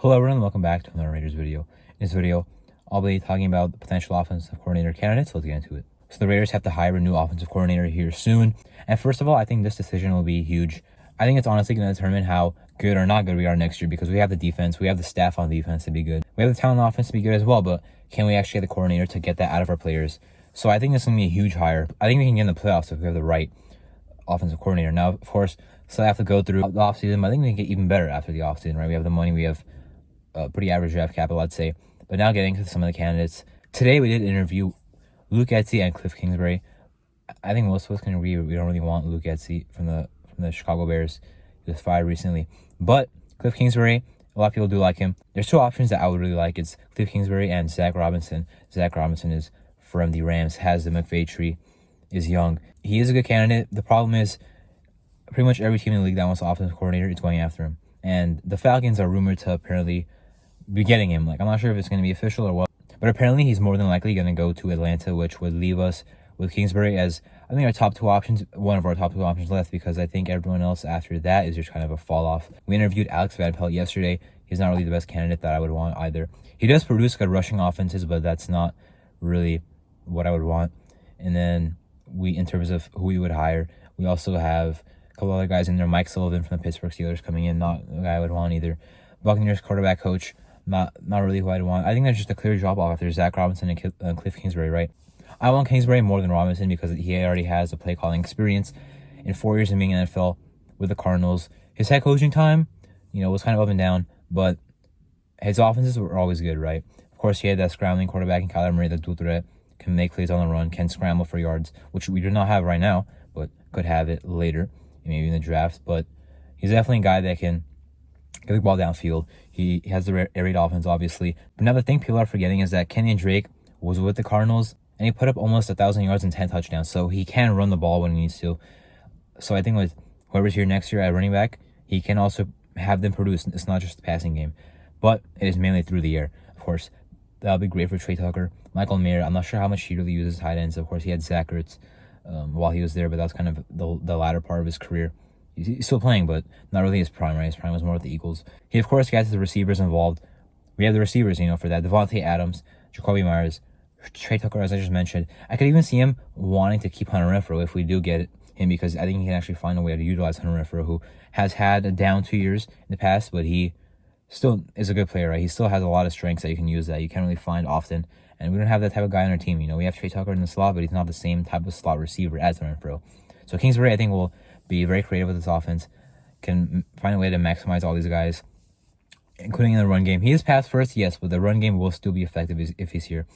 Hello everyone, welcome back to another Raiders video. In this video, I'll be talking about the potential offensive coordinator candidates. Let's get into it. So the Raiders have to hire a new offensive coordinator here soon. And first of all, I think this decision will be huge. I think it's honestly going to determine how good or not good we are next year, because we have the defense, we have the staff on defense to be good. We have the talent on offense to be good as well, but can we actually get the coordinator to get that out of our players? So I think this is going to be a huge hire. I think we can get in the playoffs if we have the right offensive coordinator. Now, of course, still have to go through the offseason, but I think we can get even better after the offseason, right? We have the money, we have pretty average draft capital, I'd say. But now getting to some of the candidates. Today we did interview Luke Getsy and Cliff Kingsbury. I think most of us can agree we don't really want Luke Getsy from the Chicago Bears. He was fired recently. But Cliff Kingsbury, a lot of people do like him. There's two options that I would really like. It's Cliff Kingsbury and Zach Robinson. Zach Robinson is from the Rams, has the McVay tree, is young. He is a good candidate. The problem is pretty much every team in the league that wants an offensive coordinator is going after him. And the Falcons are rumored to apparently be getting him. Like, I'm not sure if it's going to be official or what, but apparently he's more than likely going to go to Atlanta, which would leave us with Kingsbury as, I think, our top two options, one of our top two options left, because I think everyone else after that is just kind of a fall off. We interviewed Alex Van Pelt yesterday. He's not really the best candidate that I would want either. He does produce good rushing offenses, but that's not really what I would want. And then in terms of who we would hire, we also have a couple other guys in there. Mike Sullivan from the Pittsburgh Steelers coming in, not a guy I would want either. Buccaneers quarterback coach, not really who I'd want. I think there's just a clear drop off after Zach Robinson and Cliff Kingsbury, right? I want Kingsbury more than Robinson because he already has a play calling experience in 4 years of being in the NFL with the Cardinals. His head coaching time, was kind of up and down, but his offenses were always good, right? Of course, he had that scrambling quarterback in Kyler Murray, the dual threat, can make plays on the run, can scramble for yards, which we do not have right now, but could have it later, maybe in the draft. But he's definitely a guy that can get the ball downfield. He has the air raid offense, obviously. But now the thing people are forgetting is that Kenyon Drake was with the Cardinals, and he put up almost 1,000 yards and 10 touchdowns. So he can run the ball when he needs to. So I think with whoever's here next year at running back, he can also have them produce. It's not just the passing game, but it is mainly through the air. Of course, that would be great for Trey Tucker. Michael Mayer, I'm not sure how much he really uses tight ends. Of course, he had Zach Ertz while he was there, but that was kind of the latter part of his career. He's still playing, but not really his prime, right? His prime was more with the Eagles. He, of course, gets the receivers involved. We have the receivers, for that. Devontae Adams, Jacoby Myers, Trey Tucker, as I just mentioned. I could even see him wanting to keep Hunter Renfrow if we do get him, because I think he can actually find a way to utilize Hunter Renfrow, who has had a down 2 years in the past, but he still is a good player, right? He still has a lot of strengths that you can use that you can't really find often. And we don't have that type of guy on our team. We have Trey Tucker in the slot, but he's not the same type of slot receiver as Renfrow. So Kingsbury, I think, will be very creative with this offense, can find a way to maximize all these guys, including in the run game. He is pass first, yes, but the run game will still be effective if he's here.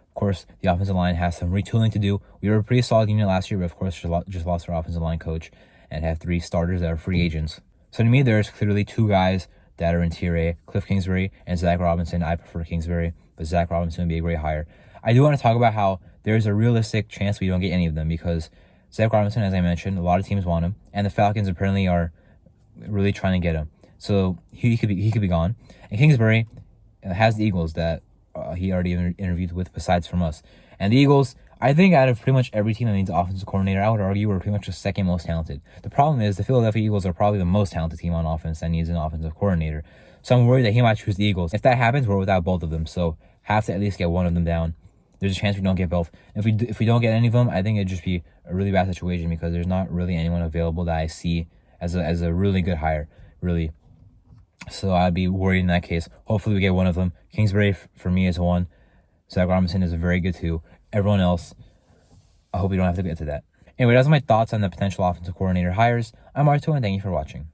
Of course, the offensive line has some retooling to do. We were a pretty solid unit last year, but of course, just lost our offensive line coach and have 3 starters that are free agents. So to me, there's clearly 2 guys that are in tier A, Cliff Kingsbury and Zach Robinson. I prefer Kingsbury, but Zach Robinson would be a great hire. I do want to talk about how there's a realistic chance we don't get any of them, because Zach Robinson, as I mentioned, a lot of teams want him, and the Falcons apparently are really trying to get him. So he could be gone. And Kingsbury has the Eagles that he already interviewed with, besides from us. And the Eagles, I think out of pretty much every team that needs an offensive coordinator, I would argue we're pretty much the second most talented. The problem is the Philadelphia Eagles are probably the most talented team on offense that needs an offensive coordinator. So I'm worried that he might choose the Eagles. If that happens, we're without both of them. So have to at least get one of them down. There's a chance we don't get both. If we don't get any of them, I think it'd just be a really bad situation, because there's not really anyone available that I see as a really good hire, really. So I'd be worried in that case. Hopefully we get one of them. Kingsbury, for me, is one. Zach Robinson is a very good 2. Everyone else, I hope we don't have to get to that. Anyway, those are my thoughts on the potential offensive coordinator hires. I'm Arto, and thank you for watching.